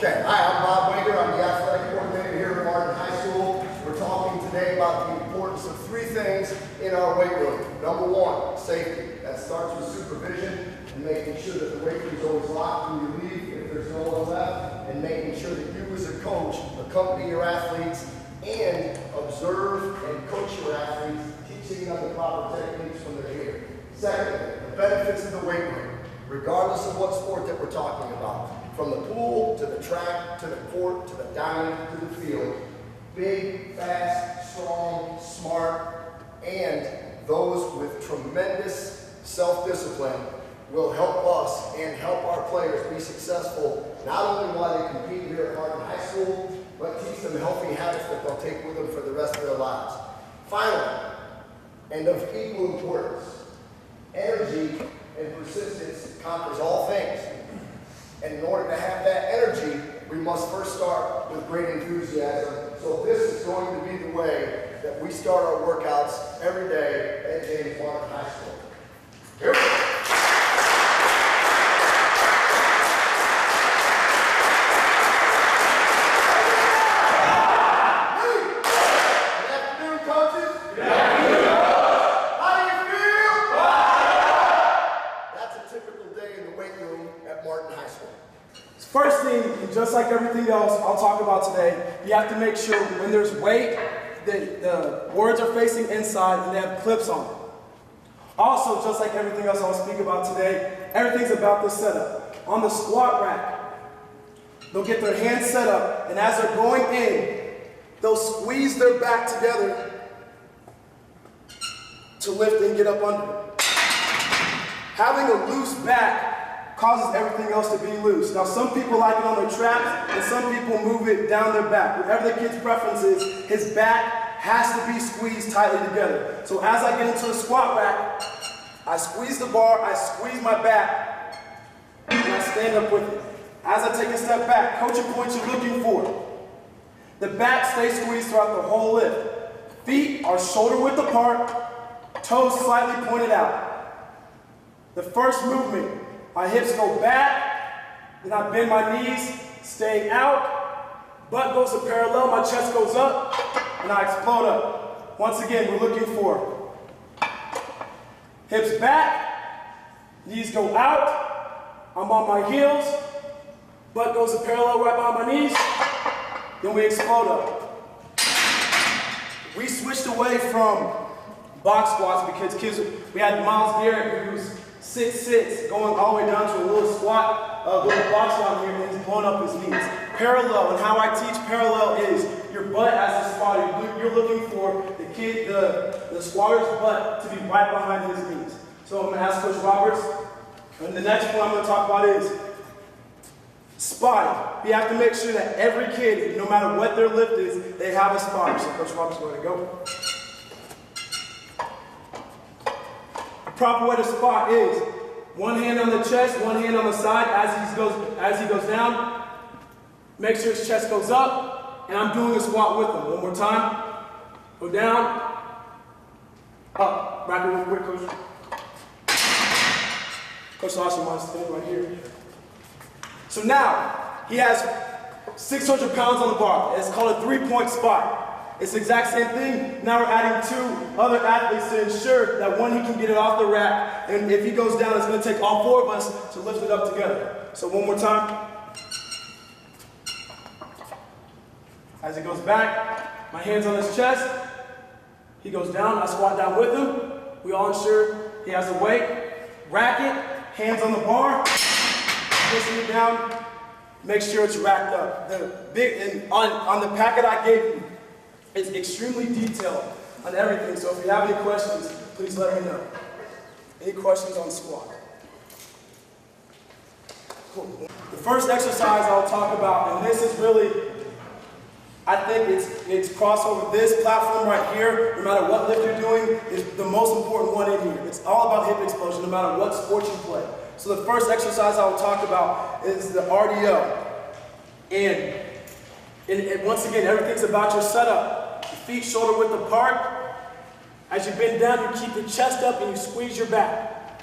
Okay, hi, I'm Bob Wager. I'm the athletic coordinator here at Arlington High School. We're talking today about the importance of three things in our weight room. Number one, safety. That starts with supervision and making sure that the weight room is always locked when you leave if there's no one left, and making sure that you as a coach accompany your athletes and observe and coach your athletes, teaching them the proper techniques when they're here. Second, the benefits of the weight room, regardless of what sport that we're talking about. From the pool, to the track, to the court, to the diamond, to the field. Big, fast, strong, smart, and those with tremendous self-discipline will help us and help our players be successful, not only while they compete here at Arlington High School, but teach them healthy habits that they'll take with them for the rest of their lives. Finally, and of equal importance, energy and persistence conquers all things. And in order to have that energy, we must first start with great enthusiasm. So this is going to be the way that we start our workouts every day at James Martin High School. Here we go. First thing, just like everything else I'll talk about today, you have to make sure when there's weight, the boards are facing inside and they have clips on them. Also, just like everything else I'll speak about today, everything's about the setup. On the squat rack, they'll get their hands set up, and as they're going in, they'll squeeze their back together to lift and get up under it. Having a loose back causes everything else to be loose. Now, some people like it on their traps, and some people move it down their back. Whatever the kid's preference is, his back has to be squeezed tightly together. So as I get into a squat rack, I squeeze the bar, I squeeze my back, and I stand up with it. As I take a step back, coaching points you're looking for. The back stays squeezed throughout the whole lift. Feet are shoulder width apart, toes slightly pointed out. The first movement, my hips go back, then I bend my knees, staying out, butt goes to parallel, my chest goes up, and I explode up. Once again, we're looking for hips back, knees go out, I'm on my heels, butt goes to parallel right behind my knees, then we explode up. We switched away from box squats because we had Miles Garrett who's 6'6", going all the way down to a little squat, little box down here, and he's blowing up his knees. Parallel, and how I teach parallel is your butt as a squatter. You're looking for the squatter's butt to be right behind his knees. So I'm going to ask Coach Roberts, and the next one I'm going to talk about is spotting. You have to make sure that every kid, no matter what their lift is, they have a spotter. So Coach Roberts, go ahead and go. Proper way to spot is one hand on the chest, one hand on the side as he goes down. Make sure his chest goes up, and I'm doing a squat with him. One more time. Go down, up. Rack it real quick, Coach. Coach Lashley wants to stand right here. So now he has 600 pounds on the bar. It's called a three-point spot. It's the exact same thing. Now we're adding two other athletes to ensure that one, he can get it off the rack, and if he goes down, it's going to take all four of us to lift it up together. So one more time. As he goes back, my hands on his chest. He goes down, I squat down with him. We all ensure he has a weight. Rack it, hands on the bar, pushing it down, make sure it's racked up. On the packet I gave you, it's extremely detailed on everything, so if you have any questions, please let me know. Any questions on squat? Cool. The first exercise I'll talk about, and this is really, I think it's crossover. This platform right here, no matter what lift you're doing, is the most important one in here. It's all about hip explosion, no matter what sport you play. So the first exercise I will talk about is the RDO. And once again, everything's about your setup. Your feet shoulder width apart. As you bend down, you keep the chest up and you squeeze your back.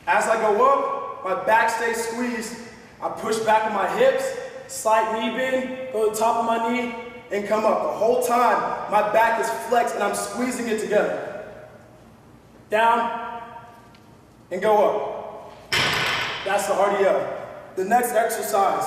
As I go up, my back stays squeezed. I push back with my hips, slight knee bend, go to the top of my knee, and come up. The whole time, my back is flexed and I'm squeezing it together. Down, and go up. That's the RDL. The next exercise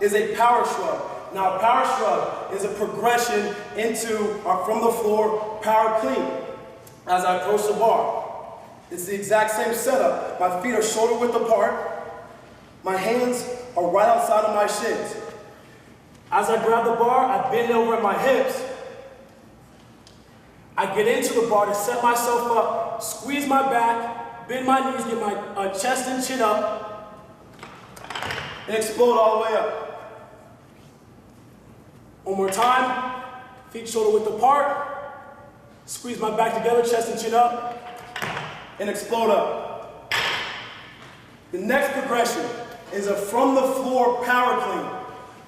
is a power shrug. Now, a power shrug is a progression into our from the floor power clean as I approach the bar. It's the exact same setup. My feet are shoulder width apart. My hands are right outside of my shins. As I grab the bar, I bend over at my hips. I get into the bar to set myself up, squeeze my back, bend my knees, get my chest and chin up, and explode all the way up. One more time, feet shoulder width apart, squeeze my back together, chest and chin up, and explode up. The next progression is a from the floor power clean.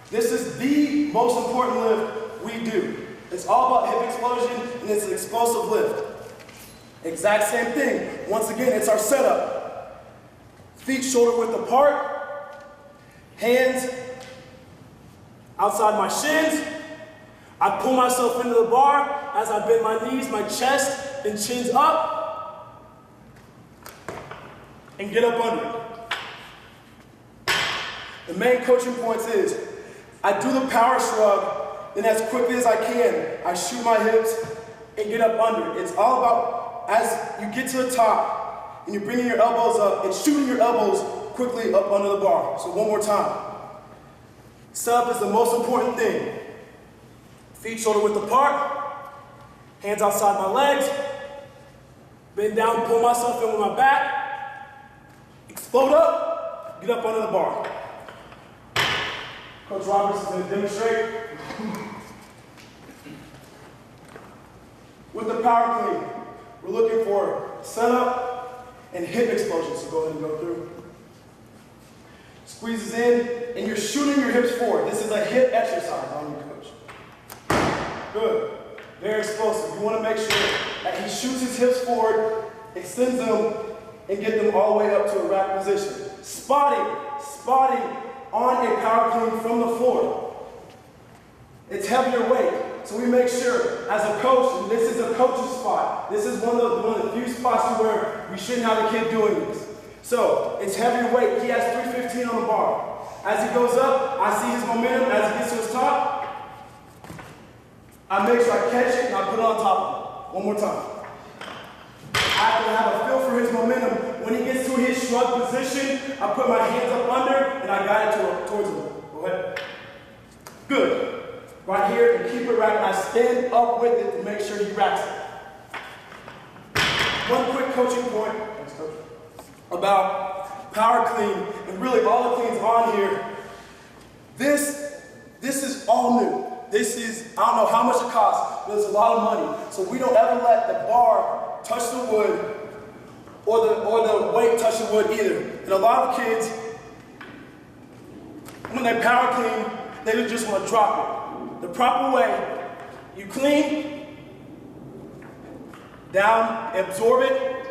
This is the most important lift we do. It's all about hip explosion and it's an explosive lift. Exact same thing. Once again, it's our setup. Feet shoulder width apart, hands outside my shins. I pull myself into the bar as I bend my knees, my chest and chins up, and get up under it. The main coaching points is, I do the power shrug, then as quickly as I can, I shoot my hips and get up under it. It's all about, as you get to the top and you're bringing your elbows up, it's shooting your elbows quickly up under the bar. So one more time. Setup is the most important thing. Feet shoulder width apart, hands outside my legs, bend down, pull myself in with my back, explode up, get up under the bar. Coach Roberts is going to demonstrate. With the power clean, we're looking for setup and hip explosion. So go ahead and go through. Squeezes in, and you're shooting your hips forward. This is a hip exercise on your coach. Good. Very explosive. You want to make sure that he shoots his hips forward, extends them, and get them all the way up to a rack position. Spotting on a power clean from the floor. It's heavier weight, so we make sure as a coach, and this is a coach's spot. This is one of the few spots where we shouldn't have a kid doing this. So it's heavier weight. He has 315 on the bar. As he goes up, I see his momentum. As he gets to his top, I make sure I catch it and I put it on top of him. One more time. I have to have a feel for his momentum. When he gets to his shrug position, I put my hands up under and I guide it towards him. Go ahead. Good. Right here, and keep it racked. I stand up with it to make sure he racks it. One quick coaching point about power clean, and really all the cleans on here. This is all new. This is, I don't know how much it costs, but it's a lot of money. So we don't ever let the bar touch the wood or the weight touch the wood either. And a lot of kids, when they power clean, they just want to drop it. The proper way, you clean, down, absorb it,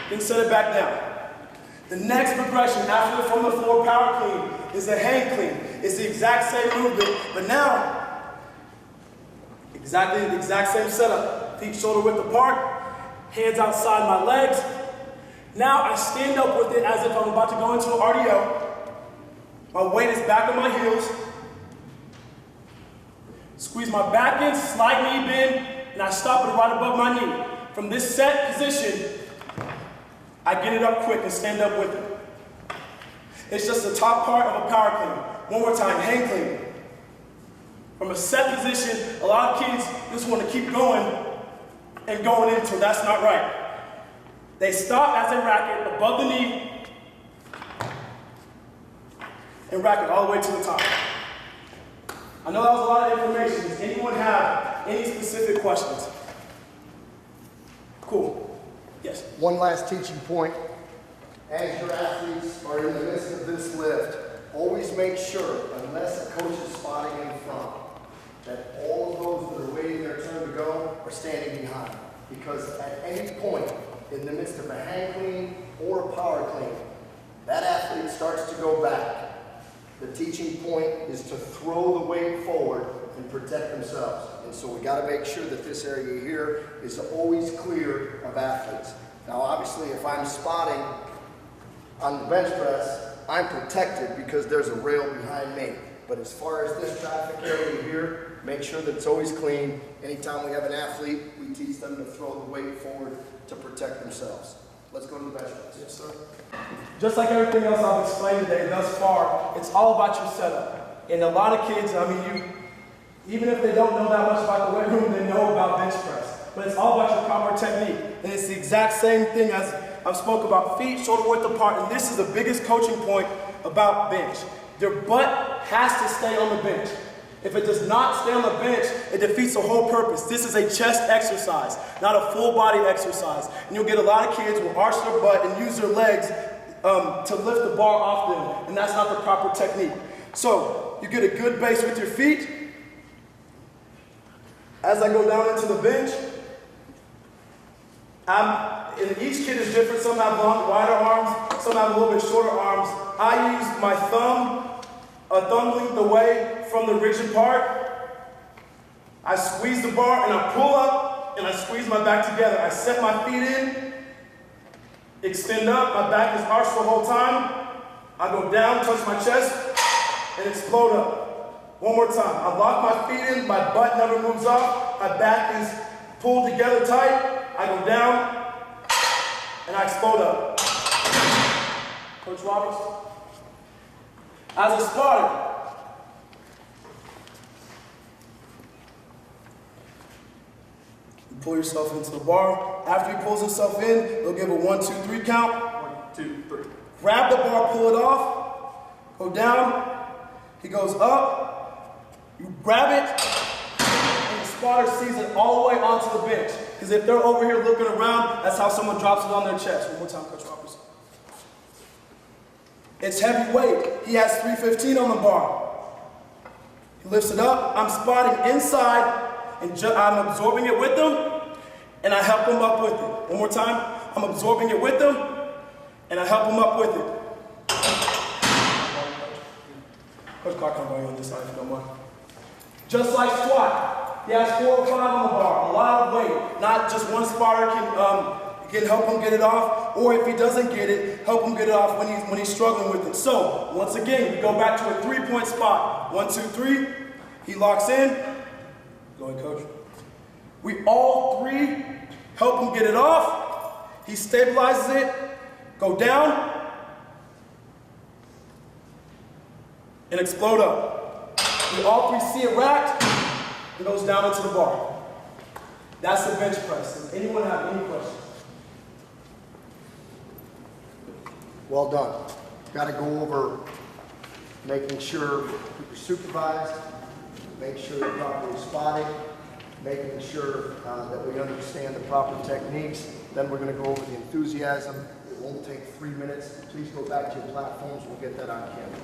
then set it back down. The next progression after the from the floor power clean is the hang clean. It's the exact same movement, but now, exactly the exact same setup. Feet shoulder width apart, hands outside my legs. Now I stand up with it as if I'm about to go into an RDO. My weight is back on my heels. Squeeze my back in, slight knee bend, and I stop it right above my knee. From this set position, I get it up quick and stand up with it. It's just the top part of a power clean. One more time, hang clean. From a set position, a lot of kids just want to keep going and going into it. That's not right. They stop as they rack it above the knee and rack it all the way to the top. I know that was a lot of information. Does anyone have any specific questions? Cool. Yes. One last teaching point. As your athletes are in the midst of this lift, always make sure, unless a coach is spotting in front, that all of those that are waiting their turn to go are standing behind. Because at any point in the midst of a hang clean or a power clean, that athlete starts to go back. The teaching point is to throw the weight forward and protect themselves. And so we got to make sure that this area here is always clear of athletes. Now obviously if I'm spotting on the bench press, I'm protected because there's a rail behind me. But as far as this traffic area here, make sure that it's always clean. Anytime we have an athlete, we teach them to throw the weight forward to protect themselves. Let's go to the bench press. Yes, sir. Just like everything else I've explained today thus far, it's all about your setup. And a lot of kids, even if they don't know that much about the weight room, they know about bench press. But it's all about your proper technique. And it's the exact same thing as I've spoke about feet, shoulder width apart. And this is the biggest coaching point about bench. Your butt has to stay on the bench. If it does not stay on the bench, it defeats the whole purpose. This is a chest exercise, not a full body exercise. And you'll get a lot of kids will arch their butt and use their legs to lift the bar off them. And that's not the proper technique. So you get a good base with your feet. As I go down into the bench, and each kid is different. Some have wider arms, some have a little bit shorter arms. I use my thumb, a thumb length away from the rigid part. I squeeze the bar and I pull up and I squeeze my back together. I set my feet in, extend up, my back is arched the whole time. I go down, touch my chest, and explode up. One more time. I lock my feet in, my butt never moves off, my back is pulled together tight. I go down, and I explode up. Coach Roberts? As a starter, you pull yourself into the bar. After he pulls himself in, he'll give a 1, 2, 3 count. 1, 2, 3. Grab the bar, pull it off, go down. He goes up, you grab it, and the spotter sees it all the way onto the bench. Because if they're over here looking around, that's how someone drops it on their chest. One more time, Coach Roberts. It's heavy weight. He has 315 on the bar. He lifts it up. I'm spotting inside, and I'm absorbing it with them, and I help him up with it. One more time. I'm absorbing it with them, and I help him up with it. Coach Clark, I'm going on this side if you don't mind. Just like squat. He has 4 or 5 on the bar, a lot of weight. Not just one spotter can help him get it off, or if he doesn't get it, help him get it off when he's struggling with it. So, once again, we go back to a 3-point spot. 1, 2, 3. He locks in. Go ahead, Coach. We all 3 help him get it off. He stabilizes it. Go down. And explode up. We all 3 see it racked. It goes down into the bar. That's the bench press. Does anyone have any questions? Well done. Got to go over making sure you're supervised, make sure you're properly spotting, making sure that we understand the proper techniques. Then we're going to go over the enthusiasm. It won't take 3 minutes. Please go back to your platforms. We'll get that on camera.